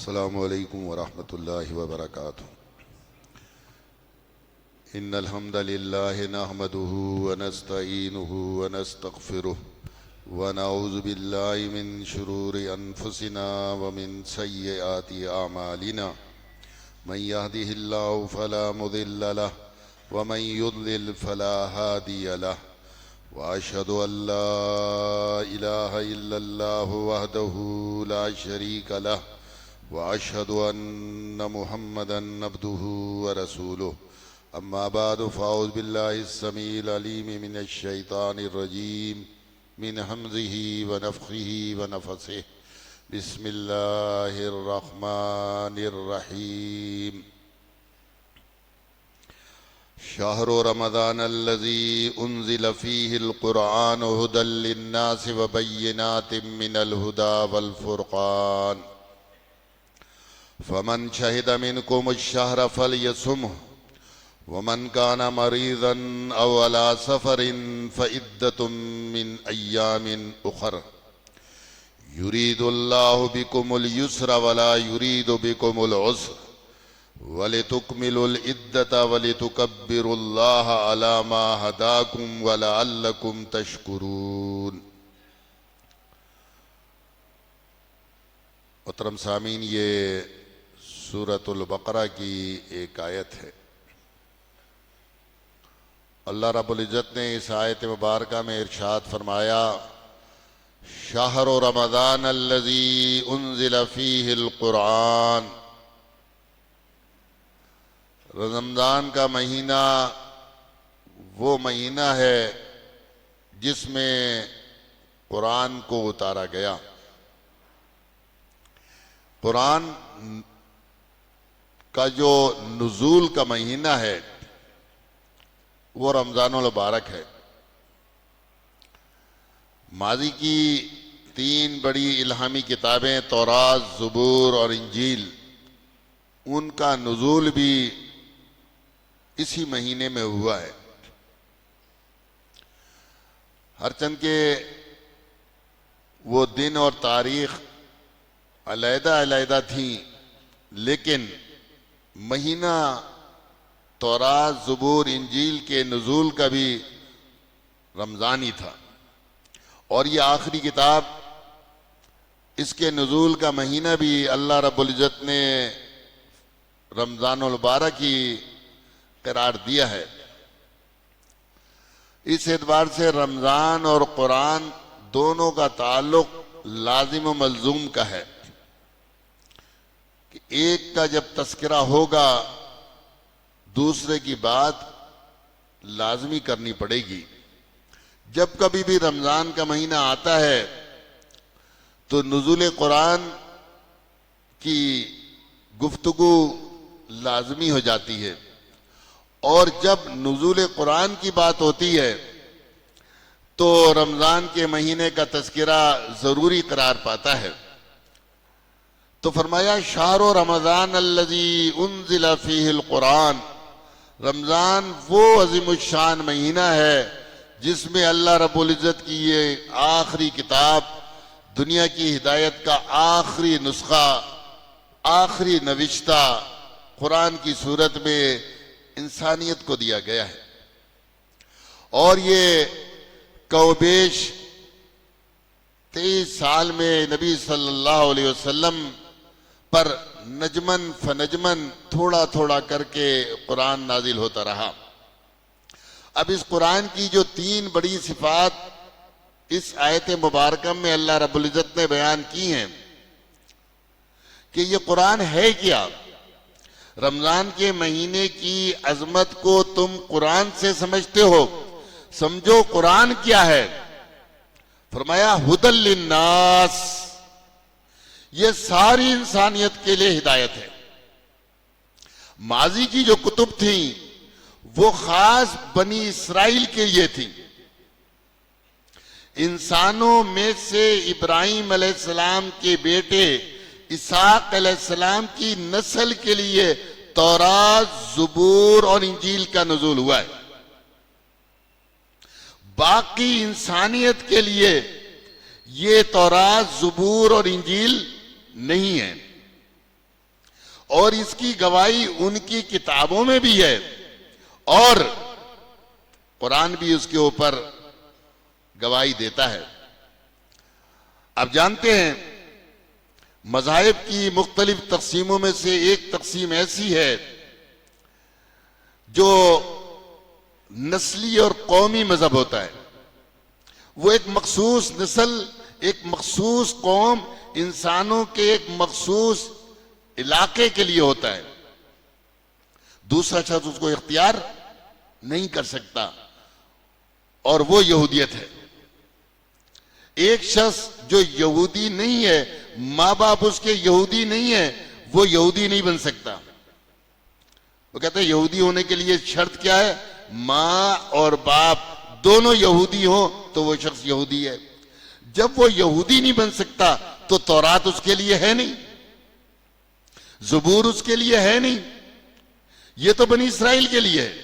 अस्सलामु अलैकुम वरहमतुल्लाहि वबरकातुहू। इन्नल हम्दलिल्लाहि नहमदुहु व नस्तईनुहु व नस्तगफिरुहु व नऊज़ु बिल्लाहि मिन शुरूरि अनफुसिना व मिन सय्यिआति अमालिना। मन यहदिहिल्लाहु फला मुदिल्ल लहु व मन युद्लिल फला हादिय लहु व अशहदु अल्ला इलाहा इल्लल्लाहु वहदहु ला शरीक लहु व अशहदु अन्न मुहम्मदन अब्दुहु व रसूलुहु। अम्मा बाद फ़ाऊज़ु बिल्लाहि अस्समीइल अलीम मिनश शैतानिर रजीम मिन हम्ज़िही व नफ़्ख़िही व नफ़सिही। बिस्मिल्लाहिर रहमानिर रहीम। शहरु रमज़ानल्लज़ी उन्ज़िल फ़ीहिल क़ुरआन हुदल लिन्नासि व बय्यिनातिम मिनल हुदा वल फ़ुरक़ान। फ़मन शहिद मिनकुमुश-शहर फ़लयसुमहु वमन कान मरीज़न औ अला सफ़रिन फ़इद्दतुम मिन अय्यामिन उख़र। युरीदुल्लाहु बिकुमुल युस्र वला युरीदु बिकुमुल उस्र वलितुकमिलुल इद्दत वलितुकब्बिरुल्लाह अला मा हदाकुम वलअल्लकुम तशकुरून। मोहतरम सामीन, ये सूरतुल बक़रा की एक आयत है। अल्लाह रब्बुल इज़्ज़त ने इस आयत मुबारका में इरशाद फरमाया, शहरु रमज़ानल्लज़ी उन्ज़िल फ़ीहिल क़ुरआन। रमज़ान का महीना वो महीना है जिसमें कुरान को उतारा गया। कुरान का जो नुज़ूल का महीना है वो रमज़ानुल मुबारक है। माज़ी की तीन बड़ी इल्हामी किताबें तौरात, ज़बूर और इंजील, उनका नुज़ूल भी इसी महीने में हुआ है। हरचंद के वो दिन और तारीख अलग-अलग थी, लेकिन महीना तौरात, ज़बूर, इंजील के नुज़ूल का भी रमज़ान ही था। और ये आखिरी किताब, इसके नुज़ूल का महीना भी अल्लाह रब्बुल इज़्ज़त ने रमज़ानुल मुबारक ही करार दिया है। इस एतबार से रमज़ान और कुरान दोनों का ताल्लुक लाजिम व मलज़ूम का है कि एक का जब तज़किरा होगा दूसरे की बात लाजमी करनी पड़ेगी। जब कभी भी रमज़ान का महीना आता है तो नुज़ूल कुरान की गुफ्तगू लाजमी हो जाती है, और जब नुज़ूल कुरान की बात होती है तो रमज़ान के महीने का तज़किरा ज़रूरी करार पाता है। तो फरमाया, शहरु रमज़ानल्लज़ी उन्ज़िल फ़ीहिल क़ुरआन। रमज़ान वो अज़ीमुश्शान महीना है जिसमें अल्लाह रब्बुल इज़्ज़त की ये आखिरी किताब, दुनिया की हिदायत का आखिरी नुस्खा, आखिरी नविश्ता कुरान की सूरत में इंसानियत को दिया गया है। और ये कौबेश 23 साल में नबी सल्लल्लाहु अलैहि वसल्लम पर नजमन फनजमन थोड़ा थोड़ा करके कुरान नाजिल होता रहा। अब इस कुरान की जो तीन बड़ी सिफात इस आयत मुबारका में अल्लाह रब्बुल इज़्ज़त ने बयान की हैं कि ये कुरान है क्या। रमजान के महीने की अजमत को तुम कुरान से समझते हो, समझो कुरान क्या है। फरमाया, हुदल लिन्नास, ये सारी इंसानियत के लिए हिदायत है। माजी की जो कुतुब थी वो खास बनी इसराइल के लिए थी। इंसानों में से इब्राहिम अलैहिस्सलाम के बेटे इसाक अलैहिस्सलाम की नस्ल के लिए तौरात, ज़बूर और इंजील का नुज़ूल हुआ है। बाकी इंसानियत के लिए ये तौरात, ज़बूर और इंजील नहीं है। और इसकी गवाही उनकी किताबों में भी है और कुरान भी उसके ऊपर गवाही देता है। आप जानते हैं मज़ाहिब की मुख्तलिफ तकसीमों में से एक तकसीम ऐसी है जो नस्ली और कौमी मजहब होता है। वो एक मखसूस नस्ल, एक मखसूस कौम, इंसानों के एक मखसूस इलाके के लिए होता है। दूसरा शख्स उसको इख्तियार नहीं कर सकता और वो यहूदियत है। एक शख्स जो यहूदी नहीं है, माँ बाप उसके यहूदी नहीं है, वो यहूदी नहीं बन सकता। वो कहते हैं यहूदी होने के लिए शर्त क्या है? माँ और बाप दोनों यहूदी हो तो वो शख्स यहूदी है। जब वो यहूदी नहीं बन सकता तो तौरात उसके लिए है नहीं, ज़बूर उसके लिए है नहीं, ये तो बनी इसराइल के लिए है।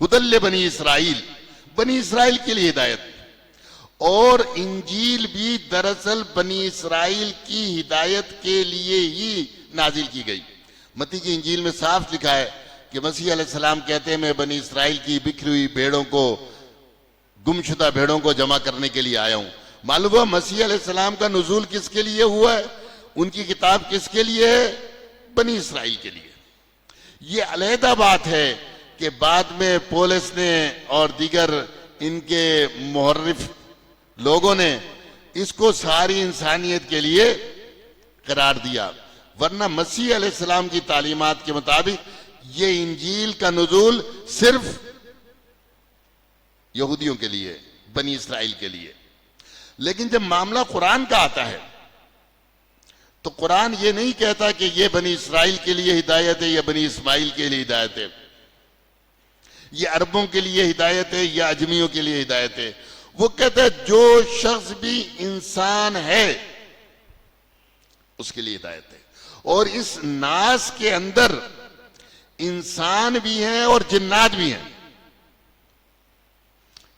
हुदल बनी इसराइल, बनी इसराइल के लिए हिदायत। और इंजील भी दरअसल बनी इसराइल की हिदायत के लिए ही नाजिल की गई। मत्ती की इंजील में साफ लिखा है कि मसीह अलैहिस्सलाम कहते हैं मैं बनी इसराइल की बिखरी हुई भेड़ों को, गुमशुदा भेड़ों को जमा करने के लिए आया हूं। मालूम हुआ मसीह अलैहिस्सलाम का नुज़ूल किसके लिए हुआ है? उनकी किताब किसके लिए है? बनी इसराइल के लिए। ये अलहदा बात है कि बाद में पौलुस ने और दीगर इनके मुहर्रिफ लोगों ने इसको सारी इंसानियत के लिए करार दिया, वरना मसीह अलैहिस्सलाम की तालीमात के मुताबिक ये इंजील का नुज़ूल सिर्फ यहूदियों के लिए, बनी इसराइल के लिए। लेकिन जब मामला कुरान का आता है तो कुरान ये नहीं कहता कि ये बनी इसराइल के लिए हिदायत है या बनी इस्माइल के लिए हिदायत है, ये अरबों के लिए हिदायत है या अजमियों के लिए हिदायत है। वो कहता है जो शख्स भी इंसान है उसके लिए हिदायत है। और इस नास के अंदर इंसान भी हैं और जिन्नात भी हैं,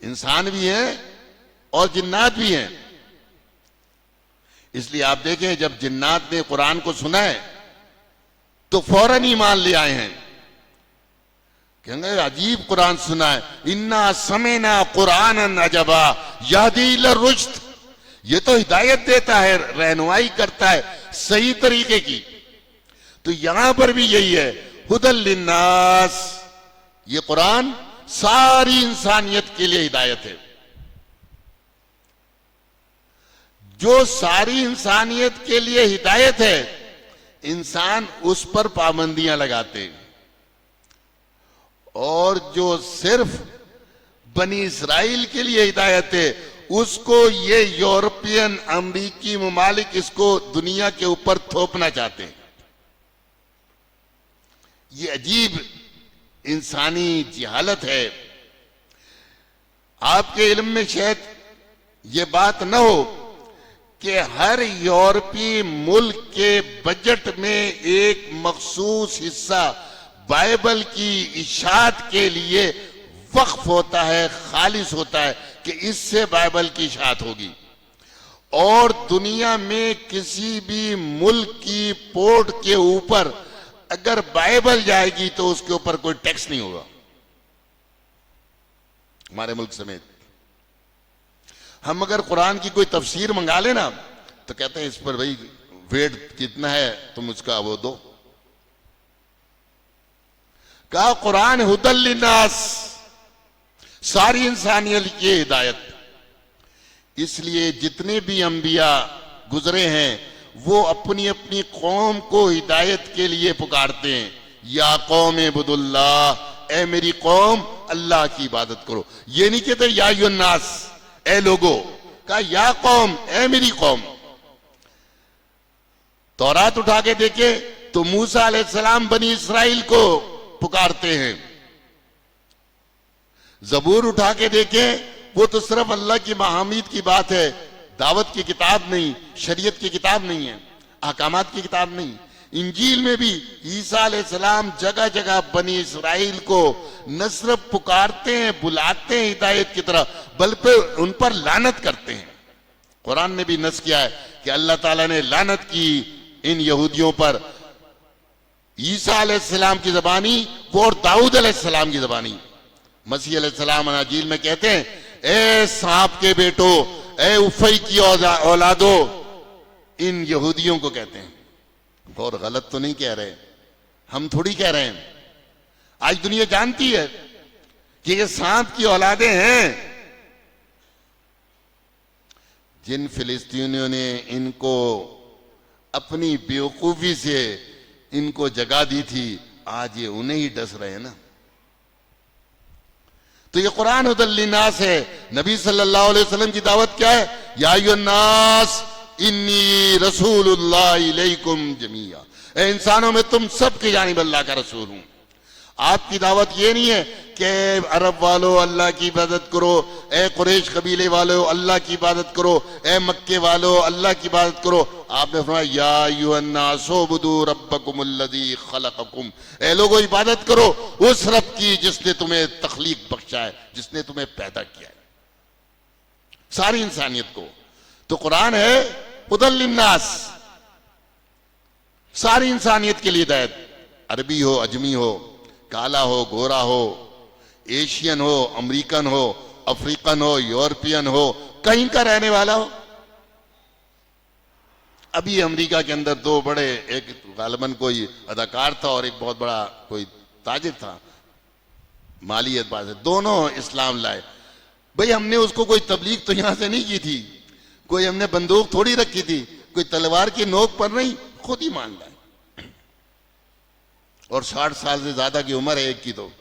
इंसान भी हैं और जिन्नात भी हैं। इसलिए आप देखें जब जिन्नात ने कुरान को सुना है तो फौरन ईमान ले आए हैं, कहेंगे अजीब कुरान सुना है, इन्ना समेना कुरान अजबा यहदी इला रुश्द, ये तो हिदायत देता है, रहनुमाई करता है सही तरीके की। तो यहां पर भी यही है, हुदल लिन्नास, ये कुरान सारी इंसानियत के लिए हिदायत है। जो सारी इंसानियत के लिए हिदायत है, इंसान उस पर पाबंदियां लगाते हैं, और जो सिर्फ बनी इसराइल के लिए हिदायत है उसको ये यूरोपियन अमेरिकी ममालिक इसको दुनिया के ऊपर थोपना चाहते हैं। ये अजीब इंसानी जिहालत है। आपके इल्म में शायद ये बात न हो कि हर यूरोपीय मुल्क के बजट में एक मखसूस हिस्सा बाइबल की इशाअत के लिए वक्फ होता है, खालिस होता है कि इससे बाइबल की इशाअत होगी। और दुनिया में किसी भी मुल्क की पोर्ट के ऊपर अगर बाइबल जाएगी तो उसके ऊपर कोई टैक्स नहीं होगा, हमारे मुल्क समेत। हम अगर कुरान की कोई तफसीर मंगा लेना तो कहते हैं इस पर भाई वेट कितना है, तुम उसका वो दो। कहा कुरान हुदल लिन्नास, सारी इंसानियत की हिदायत। इसलिए जितने भी अंबिया गुजरे हैं वो अपनी अपनी कौम को हिदायत के लिए पुकारते हैं, या कौम इब्दुल्लाह, ए मेरी कौम अल्लाह की इबादत करो। ये नहीं कहते या युन्नास, ए लोगो, कहा या कौम, ए मेरी कौम। तौरात उठा के देखे तो मूसा अलैहिस्सलाम बनी इसराइल को पुकारते हैं। ज़बूर उठा के देखें वो तो सिर्फ अल्लाह की महामीद की बात है, दावत की किताब नहीं, शरीयत की किताब नहीं है, अहकामात की किताब नहीं। इंजील में भी ईसा अलैहिस्सलाम जगह जगह बनी इसराइल को न सिर्फ पुकारते हैं, बुलाते हैं हिदायत की तरफ, बल्कि उन पर लानत करते हैं। कुरान ने भी नस किया है कि अल्लाह ताला ने लानत की इन यहूदियों पर ईसा अलैहिस्सलाम की ज़बानी वो और दाऊद अलैहिस्सलाम की ज़बानी। मसीह अलैहिस्सलाम अनाजील में कहते हैं, ए सांप के बेटो, ए उफई की औलादो, इन यहूदियों को कहते हैं। और गलत तो नहीं कह रहे, हम थोड़ी कह रहे हैं। आज दुनिया जानती है कि ये सांप की औलादे हैं। जिन फिलिस्तीनियों ने इनको अपनी बेवकूफी से इनको जगा दी थी, आज ये उन्हें ही डस रहे हैं ना। तो ये कुरान हुदल लिन्नास है। नबी सल्लल्लाहु अलैहि वसल्लम की दावत क्या है? या अय्युहन्नास इन्नी रसूलुल्लाह इलैकुम जमीआ, ए इंसानों में तुम सबकी जानिब अल्लाह का रसूल हूं। आपकी दावत ये नहीं है कि अरब वालों अल्लाह की इबादत करो, ए कुरैश कबीले वालों अल्लाह की इबादत करो, ए मक्के वालों अल्लाह की इबादत करो। आपने फरमाया या अय्युहन्नासु उबुदू रब्बकुमुल्लज़ी खलक़कुम, ए लोगों इबादत करो उस रब की जिसने तुम्हें तख्लीक बख्शा है, जिसने तुम्हें पैदा किया है, सारी इंसानियत को। तो कुरान है हुदल लिन्नास, सारी इंसानियत के लिए हिदायत। अरबी हो, अजमी हो, काला हो, गोरा हो, एशियन हो, अमेरिकन हो, अफ्रीकन हो, यूरोपियन हो, कहीं का रहने वाला हो। अभी अमेरिका के अंदर दो बड़े, एक गालिबन कोई अदाकार था और एक बहुत बड़ा कोई ताजिर था, माली एतबार से, दोनों इस्लाम लाए। भाई हमने उसको कोई तबलीग तो यहां से नहीं की थी, कोई हमने बंदूक थोड़ी रखी थी, कोई तलवार की नोक पर नहीं, खुद ही मान लाए। और 60 साल से ज्यादा की उम्र है एक की। तो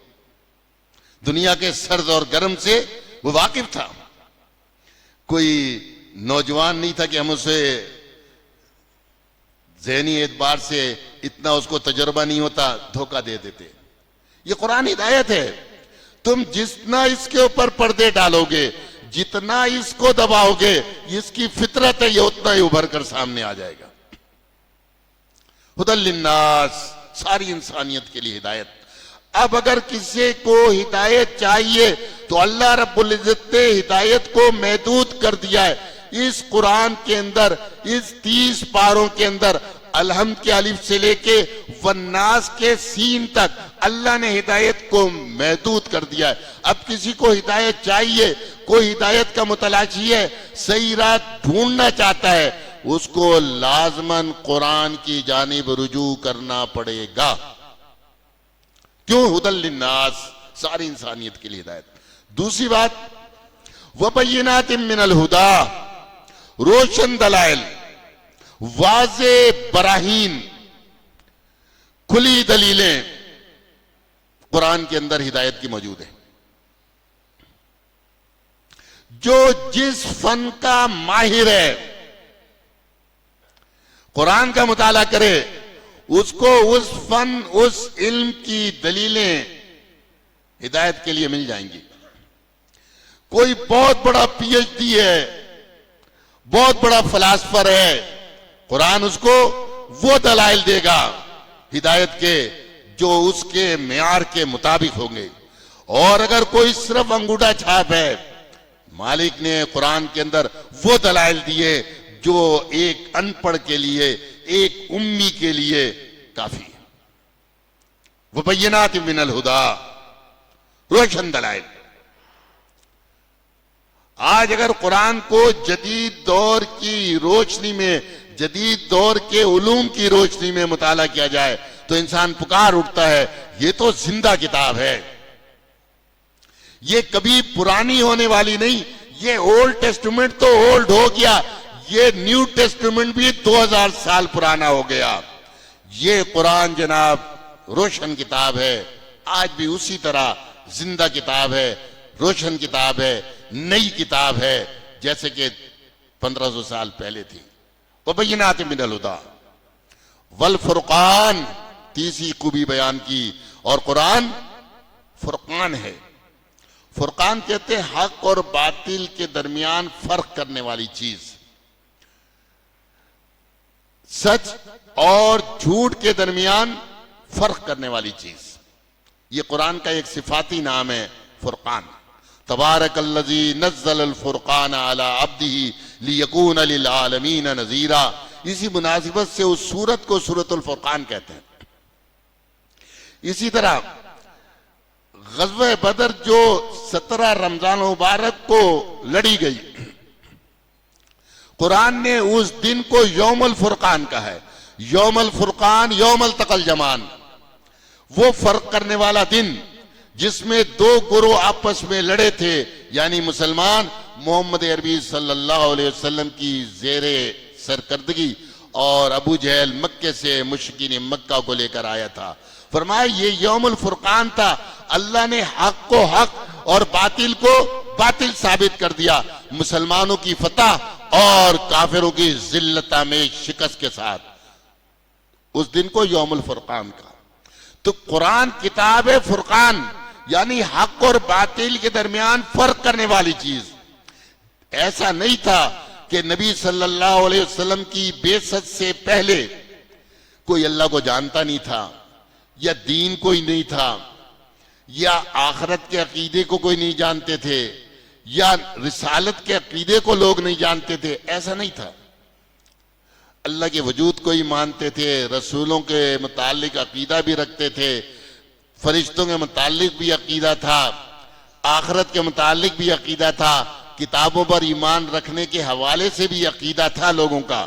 दुनिया के सर्द और गर्म से वो वाकिफ था, कोई नौजवान नहीं था कि हम उसे ज़हनी एतबार से इतना उसको तजुर्बा नहीं होता, धोखा दे देते। ये कुरान हिदायत है। तुम जितना इसके ऊपर पर्दे डालोगे, जितना इसको दबाओगे, इसकी फितरत है ये उतना ही उभर कर सामने आ जाएगा। हुदल लिन्नास, सारी इंसानियत के लिए हिदायत। अब अगर किसी को हिदायत चाहिए तो अल्लाह रब्बुल इज्जत ने हिदायत को महदूद कर दिया है। इस कुरान के अंदर, इस 30 पारों के अंदर अलहम्द के अलिफ से लेके वन्नास के सीन तक अल्लाह ने हिदायत को महदूद कर दिया है। अब किसी को हिदायत चाहिए, कोई हिदायत का मुतलाशी है, सही रात ढूंढना चाहता है, उसको लाजमन कुरान की जानिब रुजू करना पड़ेगा। क्यों? हुदल लिन्नास, सारी इंसानियत के लिए हिदायत। दूसरी बात, वबय्यिनातिम मिनल हुदा, रोशन दलाइल, वाज़े बराहीन, खुली दलीलें कुरान के अंदर हिदायत की मौजूद है। जो जिस फन का माहिर है, कुरान का मुताला करे, उसको उस फन, उस इल्म की दलीलें हिदायत के लिए मिल जाएंगी। कोई बहुत बड़ा पीएचडी है, बहुत बड़ा फलासफर है, कुरान उसको वो दलाइल देगा हिदायत के जो उसके मेयार के मुताबिक होंगे। और अगर कोई सिर्फ अंगूठा छाप है, मालिक ने कुरान के अंदर वो दलाइल दिए जो एक अनपढ़ के लिए, एक उम्मी के लिए काफी है। वबय्यिनात मिनल हुदा, रोशन दलाइल। आज अगर कुरान को जदीद दौर की रोशनी में, जदीद दौर के उलूम की रोशनी में मुताला किया जाए तो इंसान पुकार उठता है, ये तो जिंदा किताब है, ये कभी पुरानी होने वाली नहीं। ये ओल्ड टेस्टामेंट तो ओल्ड हो गया, ये न्यू टेस्टामेंट भी 2000 साल पुराना हो गया। ये कुरान जनाब रोशन किताब है, आज भी उसी तरह जिंदा किताब है, रोशन किताब है, नई किताब है जैसे कि 1500 साल पहले थी। वबय्यिनात मिनल हुदा वल फुरकान, तीसरी खूबी बयान की। और कुरान फुरकान है। फुरकान कहते हैं हक और बातिल के दरमियान फर्क करने वाली चीज, सच और झूठ के दरमियान फर्क करने वाली चीज। ये कुरान का एक सिफाती नाम है फुरकान। तबारकल्लज़ी नज़्ज़ल अल फुरकान अला अब्दिही लियकून लिल आलमीन नज़ीरा। इसी मुनासिबत से उस सूरत को सूरतुल फुरकान कहते हैं। इसी तरह ग़ज़वे बदर जो 17 रमजान मुबारक को लड़ी गई, कुरान ने उस दिन को यौमुल फुरकान कहा है। यौमुल फुरकान यौमुल तक़ल जमान, वो फर्क करने वाला दिन जिसमें दो गुरोह आपस में लड़े थे, यानी मुसलमान मोहम्मद अरबी सल्लल्लाहु अलैहि वसल्लम की ज़ेरे सरकर्दगी और अबू जहल मक्के से मुश्रिकीन मक्का को लेकर आया था। फरमाया ये यौमुल फुरकान था। अल्लाह ने हक को हक और बातिल को बातिल साबित कर दिया, मुसलमानों की फतह और काफिरों की जिल्लत में शिकस्त के साथ। उस दिन को यौमुल फुरकान का। तो कुरान किताब है फुरकान, यानी हक और बातिल के दरमियान फर्क करने वाली चीज। ऐसा नहीं था कि नबी सल्लल्लाहु अलैहि वसल्लम की बेसत से पहले कोई अल्लाह को जानता नहीं था, या दीन कोई नहीं था, या आखिरत के अकीदे को कोई नहीं जानते थे, या रिसालत के अकीदे को लोग नहीं जानते थे। ऐसा नहीं था। अल्लाह के वजूद को ही मानते थे, रसूलों के मुतालिक अकीदा भी रखते थे, फरिश्तों के मुतालिक भी अकीदा था, आखिरत के मुतालिक भी अकीदा था, किताबों पर ईमान रखने के हवाले से भी अकीदा था लोगों का।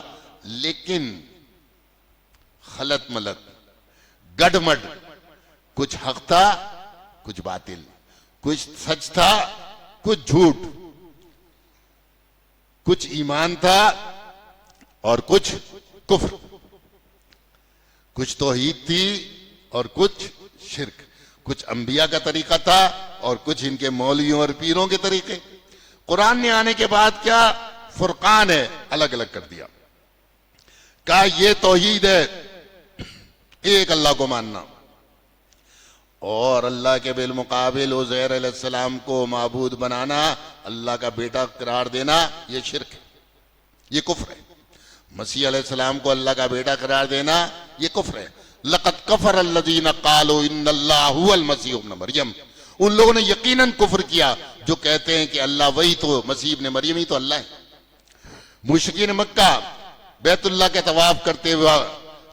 लेकिन खलत मलत गडमड, कुछ हक था कुछ बातिल, कुछ सच था कुछ झूठ, कुछ ईमान था और कुछ कुफ्र, कुछ तौहीद थी और कुछ शिर्क, कुछ अंबिया का तरीका था और कुछ इनके मौलवियों और पीरों के तरीके। कुरान ने आने के बाद क्या फुरकान है, अलग अलग कर दिया। कहा ये तौहीद है, एक अल्लाह को मानना, और अल्लाह के बिलमुकाबिल उज़ैर अलैहिस्सलाम को माबूद बनाना, अल्लाह का बेटा करार देना, ये शिर्क है, ये कुफ्र है। मसीह अलैहिस्सलाम को अल्लाह का बेटा करार देना, ये कुफ्र है। लक़द कफ़र अल्लज़ीना क़ालू इन्नल्लाह हुवल मसीह इब्न मरियम, उन लोगों ने यकीनन कुफ्र किया जो कहते हैं कि अल्लाह वही तो, मसीह इब्न मरियम ही तो अल्लाह है। मुश्रिकीन मक्का बैतुल्लाह के तवाफ करते हुए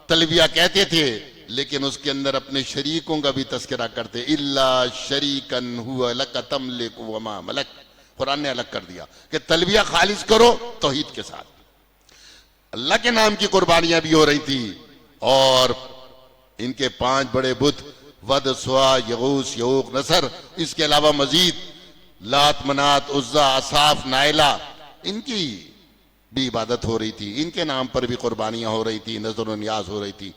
तलबिया कहते थे, लेकिन उसके अंदर अपने शरीकों का भी तस्करा करते, इल्ला शरीकन हुवा लक तमलिकु वमा मलक। कुरान ने अलग कर दिया कि तलबिया खालिस करो तौहीद के साथ। अल्लाह के नाम की कुर्बानियां भी हो रही थी, और इनके 5 बड़े बुत वद, सुआ, यगूस, यऊक, नसर, इसके अलावा मजीद लात, मनात, उज्जा, असाफ, नाइला, इनकी भी इबादत हो रही थी, इनके नाम पर भी कुर्बानियां हो रही थी, नजर और नियाज हो रही थी।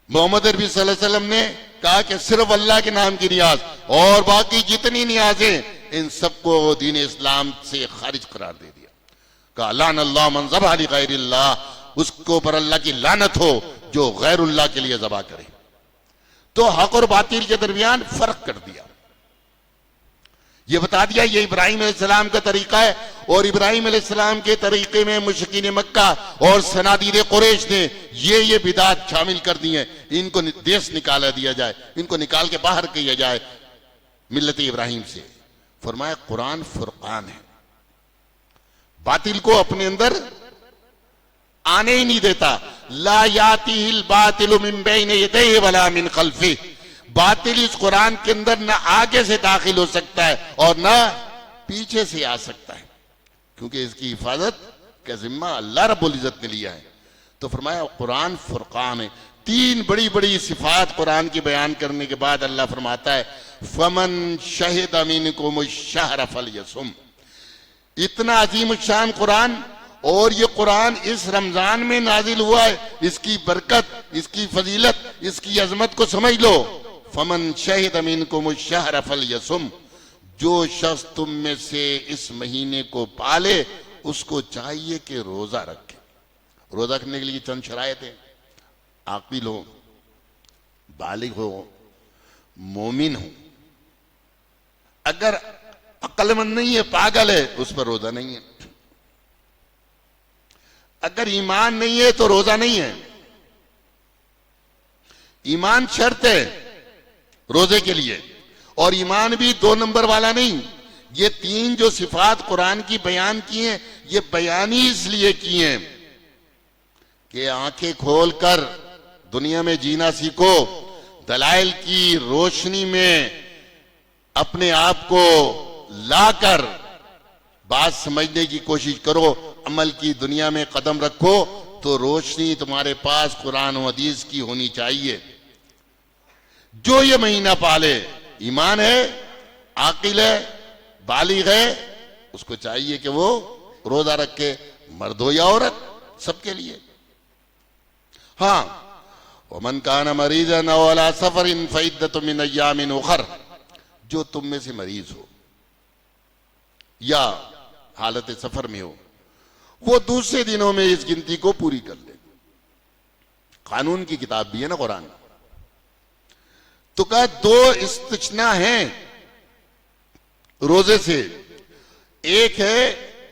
मोहम्मद अरबी सल्लल्लाहु अलैहि वसल्लम ने कहा कि सिर्फ अल्लाह के नाम की नियाज और बाकी जितनी नियाजें, इन सबको दीन इस्लाम से खारिज करार दे दिया। कहा लानल्लाहु मन ज़बह लि गैरिल्लाह, उसको पर अल्लाह की लानत हो जो गैरुल्लाह के लिए ज़बह करे। तो हक और बातिल के दरमियान फर्क कर दिया, ये बता दिया ये इब्राहिम अलैहिस्सलाम का तरीका है, और इब्राहिम अलैहिस्सलाम के तरीके में मुश्रिकीन मक्का और सनादीद कुरैश ने ये बिदात शामिल कर दी है। इनको देश निकाला दिया जाए, इनको निकाल के बाहर किया जाए मिल्लत इब्राहिम से। फरमाया कुरान फुरकान है, बातिल को अपने अंदर आने ही नहीं देता। ला यातिहिल बातिलु मिन बैन यदैहि वला मिन खल्फिही, बातिल इस कुरान के अंदर ना आगे से दाखिल हो सकता है और ना पीछे से आ सकता है, क्योंकि इसकी हिफाजत का जिम्मा अल्लाह रब्बुल इज्जत ने लिया है। तो फरमाया कुरान फुरकान है। 3 बड़ी बड़ी सिफात कुरान की बयान करने के बाद अल्लाह फरमाता है फमन शहिद मिनकुम अश-शहर फलयसुम। इतना अजीम शान कुरान, और ये कुरान इस रमजान में नाजिल हुआ है, इसकी बरकत, इसकी फजीलत, इसकी अजमत को समझ लो। फमन शहिद मिनकुम अश-शहर फलयसुम, जो शख्स तुम में से इस महीने को पाले उसको चाहिए कि रोजा रखे। रोजा रखने के लिए चंद शरायत है, आकिल हो, बालिग हो, मोमिन हो। अगर अक्लमंद नहीं है, पागल है, उस पर रोजा नहीं है। अगर ईमान नहीं है तो रोजा नहीं है। ईमान शर्त है रोजे के लिए, और ईमान भी 2 नंबर वाला नहीं। ये 3 जो सिफात कुरान की बयान की हैं, ये बयान ही इसलिए की हैं कि आंखें खोलकर दुनिया में जीना सीखो, दलाइल की रोशनी में अपने आप को लाकर बात समझने की कोशिश करो, अमल की दुनिया में कदम रखो, तो रोशनी तुम्हारे पास कुरान और हदीस की होनी चाहिए। जो ये महीना पाले, ईमान है, आकिल है, बालिग है, उसको चाहिए कि वो रोजा रखे, मर्द हो या औरत, सबके लिए। हाँ, वमन कान मरीजन औ अला सफरिन फइद्दतुम मिन अय्यामिन उखर, जो तुम में से मरीज हो या हालत सफर में हो, वो दूसरे दिनों में इस गिनती को पूरी कर ले। कानून की किताब भी है ना कुरान। तो कहा दो इस्तिस्ना हैं रोजे से। एक है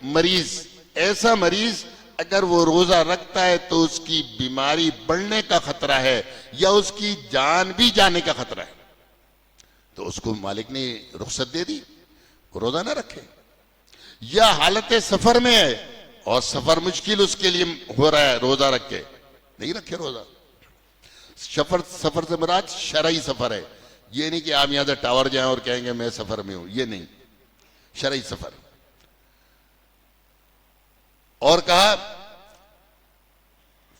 मरीज, ऐसा मरीज अगर वो रोजा रखता है तो उसकी बीमारी बढ़ने का खतरा है या उसकी जान भी जाने का खतरा है, तो उसको मालिक ने रुख्सत दे दी, रोजा ना रखे। या हालत सफर में है और सफर मुश्किल उसके लिए हो रहा है, रोजा रखे, नहीं रखे रोजा। सफर से मुराद शरई सफर है, ये नहीं कि आप यहां से टावर जाएं और कहेंगे मैं सफर में हूं, ये नहीं, शरई सफर। और कहा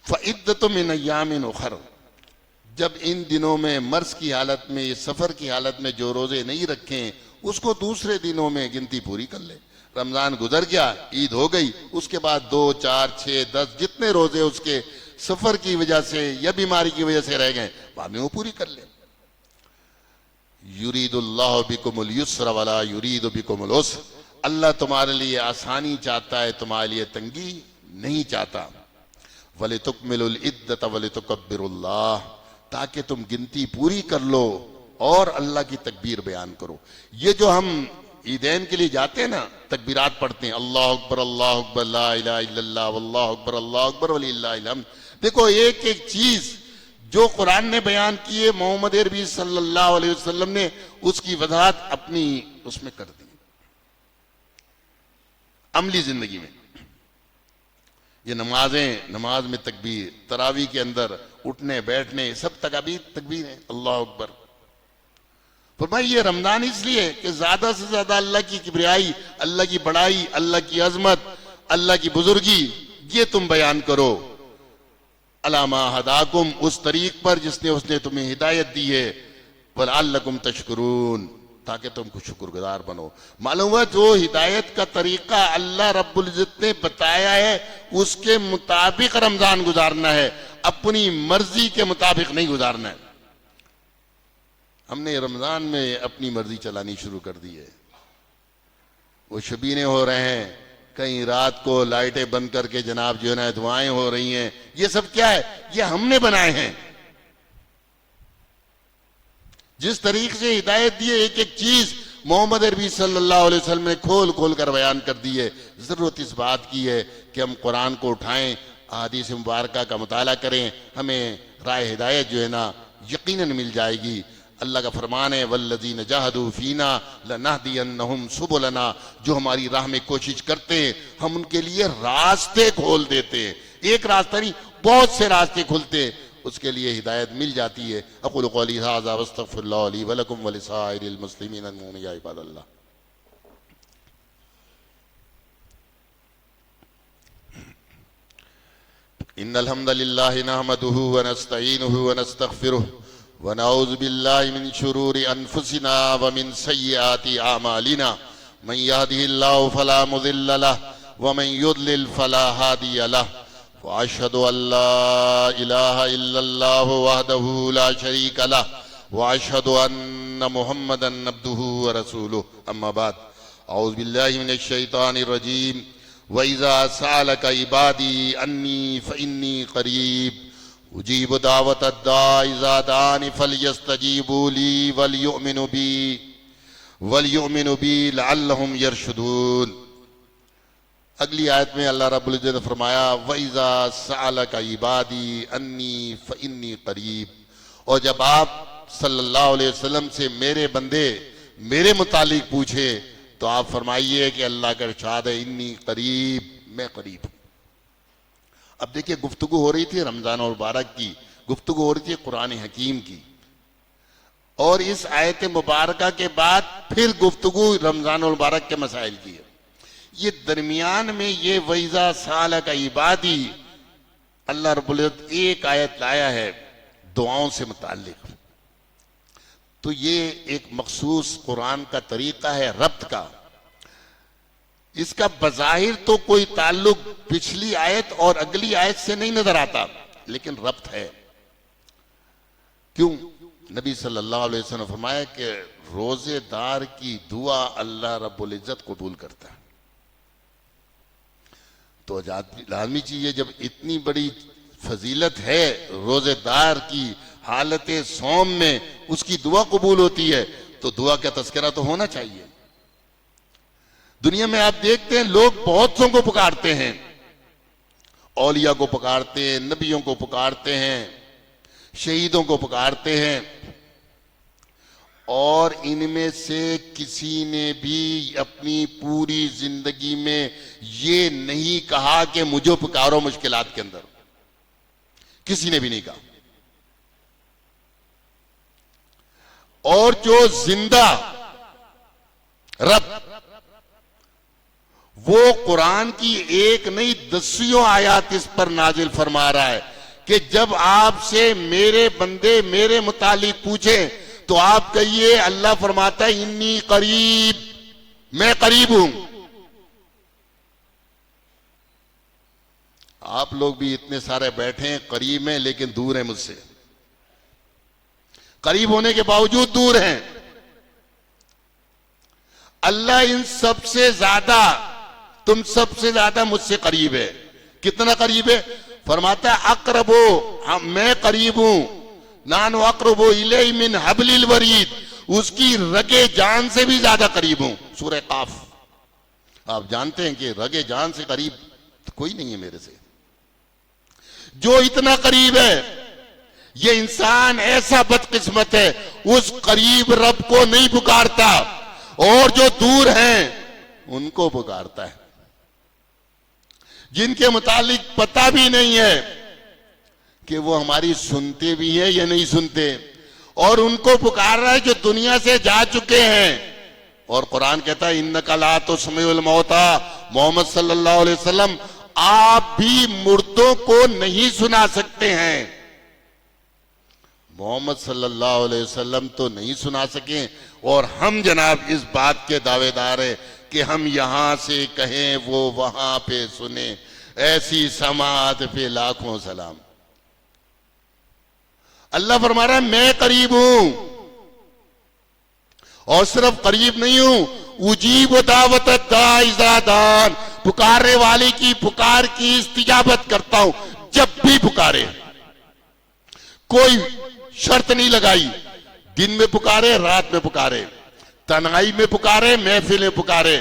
फ़इद्दतुम मिन अय्यामिन उखर, जब इन दिनों में मर्ज की हालत में, सफर की हालत में जो रोजे नहीं रखे, उसको दूसरे दिनों में गिनती पूरी कर ले। रमजान गुजर गया, ईद हो गई, उसके बाद 2, 4, 6, 10 जितने रोजे उसके सफर की वजह से या बीमारी की वजह से रह गए, बाद में वो पूरी कर ले। युरीदुल्लाहु बिकुमुल युस्र वला युरीदु बिकुमुल उस्र, अल्लाह तुम्हारे लिए आसानी चाहता है, तुम्हारे लिए तंगी नहीं चाहता। वलितुकमिलुल इद्दत वलितुकब्बिरुल्लाह, ताकि तुम गिनती पूरी कर लो और अल्लाह की तकबीर बयान करो। ये जो हम ईदैन के लिए जाते हैं ना, तकबीरात पढ़ते हैं, अल्लाह अकबर ला इलाहा इल्लल्लाह वल्लाहु अकबर अल्लाहु अकबर वलिल्लाहिल हम्द। देखो एक एक चीज जो कुरान ने बयान की है, मोहम्मद अरबी सल्लल्लाहु अलैहि वसल्लम ने उसकी वजाहत अपनी उसमें कर दी अमली जिंदगी में। ये नमाजें, नमाज में तकबीर, तरावी के अंदर उठने बैठने सब तकबीर है, अल्लाह अकबर। फरमाइए ये रमजान इसलिए कि ज्यादा से ज्यादा अल्लाह की किबरियाई, अल्लाह की बड़ाई, अल्लाह की अजमत, अल्लाह की बुजुर्गी, ये तुम बयान करो। अलामा हदाकुम, उस तरीक पर जिसने उसने तुम्हें हिदायत दी है, वलअल्लकुम तशकुरून, ताकि तुम कुछ शुक्रगुजार बनो। मालूम हुआ जो हिदायत का तरीका अल्लाह रब्बुल इज्जत ने बताया है, उसके मुताबिक रमजान गुजारना है, अपनी मर्जी के मुताबिक नहीं गुजारना है। हमने रमजान में अपनी मर्जी चलानी शुरू कर दी है। वो शबीने हो रहे हैं, कहीं रात को लाइटें बंद करके जनाब जो है ना दुआएं हो रही हैं, ये सब क्या है? ये हमने बनाए हैं। जिस तरीके से हिदायत दी है, एक एक चीज मोहम्मद अरबी सल्लल्लाहु अलैहि वसल्लम ने खोल खोल कर बयान कर दी है। जरूरत इस बात की है कि हम कुरान को उठाएं, अहादीस मुबारका का मुताला करें, हमें राय हिदायत जो है ना यकीनन मिल जाएगी। अल्लाह का फरमान है, वल्लज़ीन जाहदू फीना लनहदियन्नहुम सुबुलना, जो हमारी राह में कोशिश करते हैं हम उनके लिए रास्ते खोल देते हैं। एक रास्ता नहीं, बहुत से रास्ते खुलते हैं, उसके लिए हिदायत मिल जाती है। अक़ूलु क़ौली हाज़ा वस्तग़फ़िरुल्लाह ली व लकुम व लिसाइरिल मुस्लिमीन या इबादल्लाह। इन्नल हम्दलिल्लाहि नहमदुहु व नस्तईनुहु व नस्तग़फ़िरुहु व नऊज़ु बिल्लाहि मिन शुरूरि अनफुसिना व मिन सय्यिआति अमालिना मन यहदिहिल्लाहु फला मुज़िल्ल लहु व मन युद्लिल फला हादिय लहु व अशहदु अल्ला इलाहा इल्लल्लाहु वहदहु ला शरीका लहु व अशहदु अन्ना मुहम्मदन अब्दुहु व रसूलुहु। अम्मा बाद, औज़ु बिल्लाहि मिनश शैतानिर रजीम। व इज़ा सअलका इबादी अन्नी फ़इन्नी क़रीब उजीबु दावतद दाइ इज़ा दाअनि फ़लयस्तजीबू ली वलयुमिनु बी लअल्लहुम यरशुदून। अगली आयत में अल्लाह रब्बुल इज़्ज़त ने फरमाया, व इज़ा सअलका इबादी अन्नी फ़इन्नी क़रीब, और जब आप सल्लल्लाहु अलैहि वसल्लम से मेरे बंदे मेरे मुतालिक पूछे तो आप फरमाइए कि अल्लाह का इरशाद है, इन्नी करीब, मैं करीब हूं। अब देखिए, गुफ्तगू हो रही थी रमजान और मुबारक की, गुफ्तगू हो रही थी कुरान हकीम की, और इस आयत मुबारका के बाद फिर गुफ्तगू रमजान और मुबारक के मसाइल की है। ये दरमियान में ये वैज़ा साल का इबादी अल्लाह रब्बुल इज्जत एक आयत लाया है दुआओं से मुताल्लिक। तो ये एक मखसूस कुरान का तरीका है रब्त का। इसका बज़ाहिर तो कोई ताल्लुक पिछली आयत और अगली आयत से नहीं नजर आता, लेकिन रब्त है। क्यों? नबी सल्लल्लाहु अलैहि वसल्लम ने फरमाया कि रोजेदार की दुआ अल्लाह रब्बुल इज्जत कबूल करता है। तो लाजमी चीज है, जब इतनी बड़ी फजीलत है रोजेदार की हालत सौम में उसकी दुआ कबूल होती है, तो दुआ का तस्करा तो होना चाहिए। दुनिया में आप देखते हैं लोग बहुत सौ को पुकारते हैं, औलिया को पुकारते हैं, नबियों को पुकारते हैं, शहीदों को पुकारते हैं, और इनमें से किसी ने भी अपनी पूरी जिंदगी में ये नहीं कहा कि मुझे पुकारो मुश्किलात के अंदर, किसी ने भी नहीं कहा। और जो जिंदा रब वो कुरान की एक नहीं दसियों आयात इस पर नाजिल फरमा रहा है कि जब आपसे मेरे बंदे मेरे मुतालिक पूछे तो आप कहिए, अल्लाह फरमाता है इन्नी करीब, मैं करीब हूं। आप लोग भी इतने सारे बैठे हैं, करीब हैं लेकिन दूर हैं मुझसे, करीब होने के बावजूद दूर हैं। अल्लाह इन सबसे ज्यादा, तुम सबसे ज्यादा मुझसे करीब है। कितना करीब है? फरमाता है अकरबो, मैं करीब हूं, नान अकरबो इलै मिन हबलिल वरीद, उसकी रगे जान से भी ज्यादा करीब हूं। सूरह काफ। आप जानते हैं कि रगे जान से करीब तो कोई नहीं है मेरे से। जो इतना करीब है, ये इंसान ऐसा बदकिस्मत है, उस करीब रब को नहीं पुकारता, और जो दूर हैं उनको पुकारता है, जिनके मुतालिक पता भी नहीं है कि वो हमारी सुनते भी है या नहीं सुनते, और उनको पुकार रहा है जो दुनिया से जा चुके हैं। और कुरान कहता है इन्नका ला तुस्मिउल मौता, मोहम्मद सल्लल्लाहु अलैहि वसल्लम आप भी मुर्दों को नहीं सुना सकते हैं। मोहम्मद सल्लल्लाहु अलैहि वसल्लम तो नहीं सुना सके, और हम जनाब इस बात के दावेदार हैं कि हम यहां से कहें वो वहां पे सुने। ऐसी समात पे लाखों सलाम। अल्लाह फरमा रहा है मैं करीब हूं, और सिर्फ करीब नहीं हूं, उजीब दावत दान, पुकारने वाले की पुकार की इस्तिजाबत करता हूं जब भी पुकारे। कोई शर्त नहीं लगाई, दिन में पुकारे, रात में पुकारे, तन्हाई में पुकारे, महफिल में पुकारे,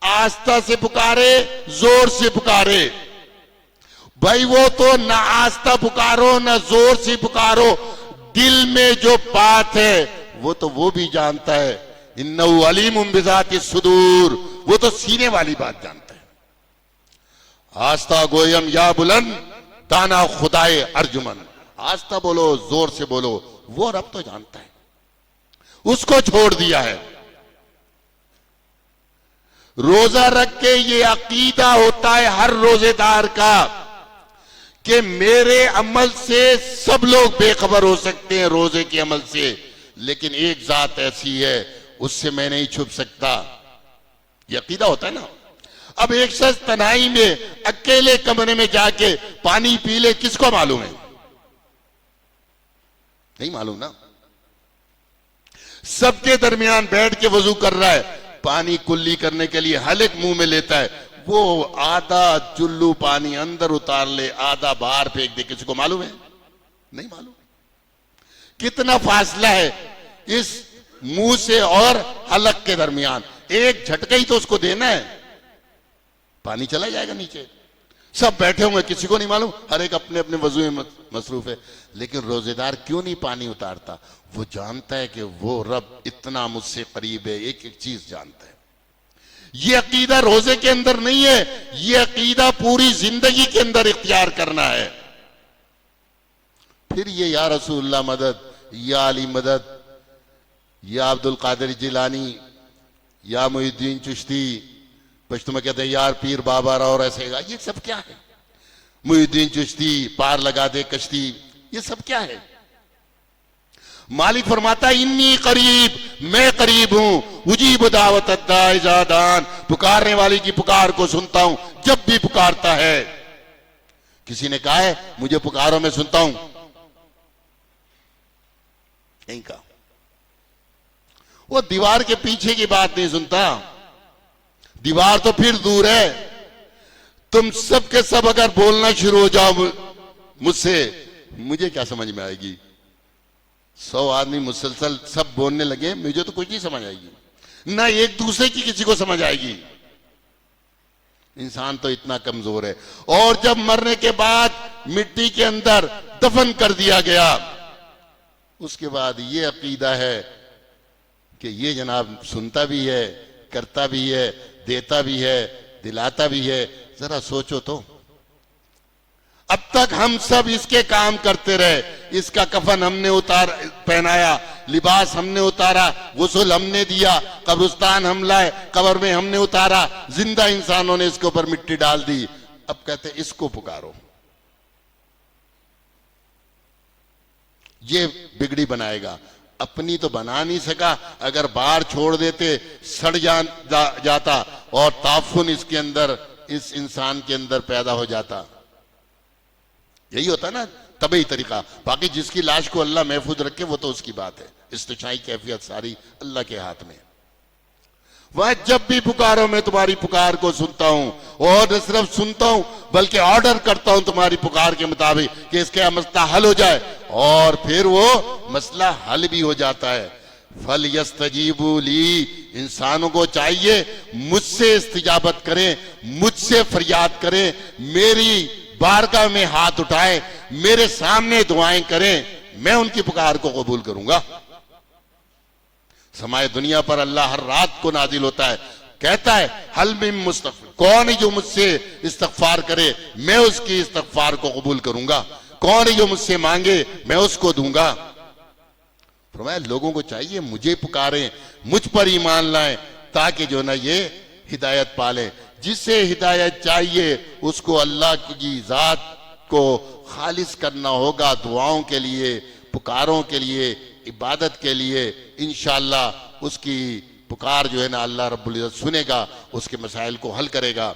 आस्था से पुकारे, जोर से पुकारे। भाई वो तो ना आस्था पुकारो ना जोर से पुकारो, दिल में जो बात है वो तो वो भी जानता है। इन्नहु अलीमुम बिज़ाति सुदूर, वो तो सीने वाली बात जानता है। आस्था गोयम या बुलंद, दाना खुदाए अर्जुमन। आस्था बोलो, जोर से बोलो, वो रब तो जानता है, उसको छोड़ दिया है। रोजा रख के ये अकीदा होता है हर रोजेदार का कि मेरे अमल से सब लोग बेखबर हो सकते हैं, रोजे के अमल से, लेकिन एक जात ऐसी है उससे मैं नहीं छुप सकता। ये अकीदा होता है ना। अब एक शख्स तन्हाई में अकेले कमरे में जाके पानी पी ले, किसको मालूम है? नहीं मालूम ना। सबके दरमियान बैठ के वजू कर रहा है, पानी कुल्ली करने के लिए हलक मुंह में लेता है, वो आधा चुल्लू पानी अंदर उतार ले, आधा बाहर फेंक दे, किसी को मालूम है? नहीं मालूम। कितना फासला है इस मुंह से और हलक के दरमियान, एक झटका ही तो उसको देना है, पानी चला जाएगा नीचे। सब बैठे होंगे, किसी को नहीं मालूम, हर एक अपने अपने वजू में मसरूफ है। लेकिन रोजेदार क्यों नहीं पानी उतारता? वो जानता है कि वो रब इतना मुझसे करीब है, एक एक चीज जानता है। ये अकीदा रोजे के अंदर नहीं है, ये अकीदा पूरी जिंदगी के अंदर इख्तियार करना है। फिर ये या रसूलुल्लाह मदद, या अली मदद, या अब्दुल कादिर जिलानी, या मुहिद्दीन चिश्ती, पश्तो में कहते हैं यार पीर बाबा और ऐसे, ये सब क्या है? मुहिद्दीन चिश्ती, पार लगा दे कश्ती, ये सब क्या है? मालिक फरमाता है इन्नी करीब, मैं करीब हूं, उजीब दावत अद्दाए जादान, पुकारने वाली की पुकार को सुनता हूं जब भी पुकारता है। किसी ने कहा है मुझे पुकारो मैं सुनता हूं, नहीं कहा। वो दीवार के पीछे की बात नहीं सुनता, दीवार तो फिर दूर है। तुम सब के सब अगर बोलना शुरू हो जाओ मुझसे, मुझे क्या समझ में आएगी? 100 आदमी मुसलसल सब बोलने लगे, मुझे तो कुछ नहीं समझ आएगी, ना एक दूसरे की किसी को समझ आएगी। इंसान तो इतना कमजोर है। और जब मरने के बाद मिट्टी के अंदर दफन कर दिया गया, उसके बाद ये अकीदा है कि ये जनाब सुनता भी है, करता भी है, देता भी है, दिलाता भी है। जरा सोचो तो, अब तक हम सब इसके काम करते रहे, इसका कफन हमने पहनाया, लिबास हमने उतारा, गुस्ल हमने दिया, कब्रिस्तान हम लाए, कब्र में हमने उतारा, जिंदा इंसानों ने इसके ऊपर मिट्टी डाल दी। अब कहते इसको पुकारो, ये बिगड़ी बनाएगा। अपनी तो बना नहीं सका, अगर बाहर छोड़ देते सड़ जाता और ताफुन इसके अंदर, इस इंसान के अंदर पैदा हो जाता। यही होता ना तबई तरीका। बाकी जिसकी लाश को अल्लाह महफूज रखे वो तो उसकी बात है, इस्तिशाई कैफियत सारी अल्लाह के हाथ में। वह जब भी पुकारो मैं तुम्हारी पुकार को सुनता हूं, और न सिर्फ सुनता हूं बल्कि ऑर्डर करता हूं तुम्हारी पुकार के मुताबिक कि इसका मसला हल हो जाए, और फिर वो मसला हल भी हो जाता है। फल यस्तजीबू ली, इंसानों को चाहिए मुझसे इस्तिजाबत करें, मुझसे फरियाद करें, मेरी बारगाह में हाथ उठाएं, मेरे सामने दुआएं करें, मैं उनकी पुकार को कबूल करूंगा। समाए दुनिया पर अल्लाह हर रात को नाजिल होता है, कहता है हल मिन मुस्तगफिर, कौन है जो मुझसे इस्तगफार करे, मैं उसकी इस्तगफार को कबूल करूंगा। कौन है जो मुझसे मांगे, मैं उसको दूंगा। फरमाया लोगों को चाहिए मुझे पुकारें, मुझ पर ईमान लाएं, ताकि जो ना ये हिदायत पालें। जिसे हिदायत चाहिए उसको अल्लाह की जात को खालिस करना होगा, दुआओं के लिए, पुकारों के लिए, इबादत के लिए। इंशाअल्लाह उसकी पुकार जो है ना अल्लाह रब्बुल इज्जत सुनेगा, उसके मसाइल को हल करेगा।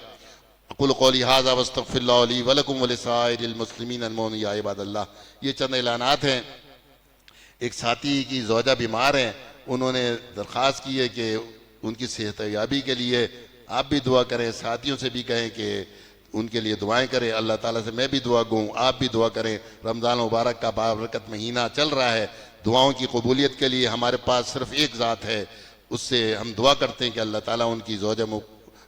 अक़ूलु क़ौली हाज़ा वस्तग़फ़िरुल्लाह ली व लकुम व लिसाइरिल मुस्लिमीन अल-मुमिनीन या इबादल्लाह। ये चंद ऐलानात हैं। एक साथी की ज़ौजा बीमार हैं, उन्होंने दरख्वास्त की है कि उनकी सेहतयाबी के लिए आप भी दुआ करें, साथियों से भी कहें कि उनके लिए दुआएं करें। अल्लाह ताला से मैं भी दुआ गूँ, आप भी दुआ करें। रमज़ान मुबारक का बाबरकत महीना चल रहा है, दुआओं की कबूलियत के लिए हमारे पास सिर्फ एक ज़ात है, उससे हम दुआ करते हैं कि अल्लाह ताला उनकी ज़ौजा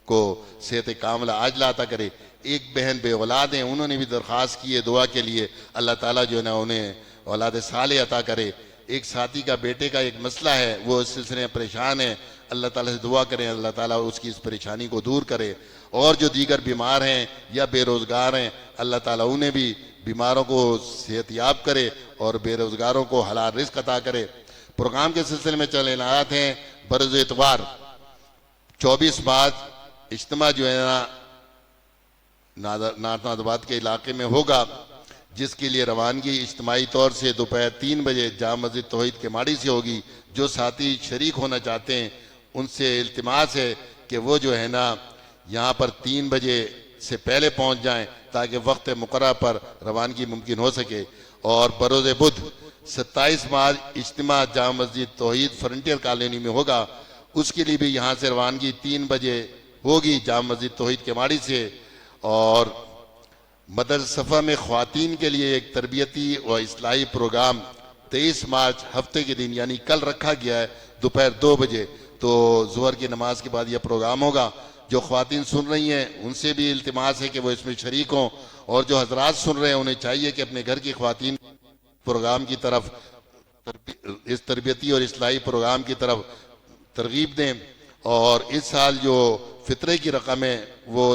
को सेहत कामला आजला अता करे। एक बहन बे औलाद हैं, उन्होंने भी दरख्वास्त की है दुआ के लिए, अल्लाह ताला जो है ना उन्हें औलाद साले अता करे। एक साथी का बेटे का एक मसला है, वो इस सिलसिले में परेशान है, अल्लाह ताला से दुआ करें अल्लाह ताला उसकी इस परेशानी को दूर करे। और जो दीगर बीमार हैं या बेरोज़गार हैं, अल्लाह ताला उन्हें भी बीमारों को सेहतयाब करे और बेरोज़गारों को हलाल रिज़्क़ अता करे। प्रोग्राम के सिलसिले में चले आते हैं, बरोज़ इतवार 24 मार्च इज्तिमा जो है ना नाथनाबाद के इलाके में होगा, जिसके लिए रवानगी इज्तिमाई तौर से दोपहर 3 बजे जाम मस्जिद तौहीद के माड़ी से होगी। जो साथी शरीक होना चाहते हैं उनसे इल्तिमास है कि वो जो है ना यहाँ पर 3 बजे से पहले पहुँच जाएं, ताकि वक्त मुकर्रर पर रवानगी मुमकिन हो सके। और बरोज़ बुध 27 मार्च इज्तिमा जाम मस्जिद तौहीद फ्रंटियर कॉलोनी में होगा, उसके लिए भी यहाँ से रवानगी 3 बजे होगी जाम मस्जिद तौहीद के माड़ी से। और मदरसा में ख्वातीन के लिए एक तरबियती व इस्लाही प्रोग्राम 23 मार्च हफ्ते के दिन यानी कल रखा गया है दोपहर 2 बजे। तो ज़ुहर की नमाज के बाद यह प्रोग्राम होगा। जो ख्वातीन सुन रही हैं उनसे भी इल्तिमास है कि वो इसमें शरीक हों, और जो हजरात सुन रहे हैं उन्हें चाहिए कि अपने घर की ख्वातीन प्रोग्राम की तरफ, इस तरबियती और इस्लाही प्रोग्राम की तरफ तरगीब दें। और इस साल जो फितरे की रकम है वो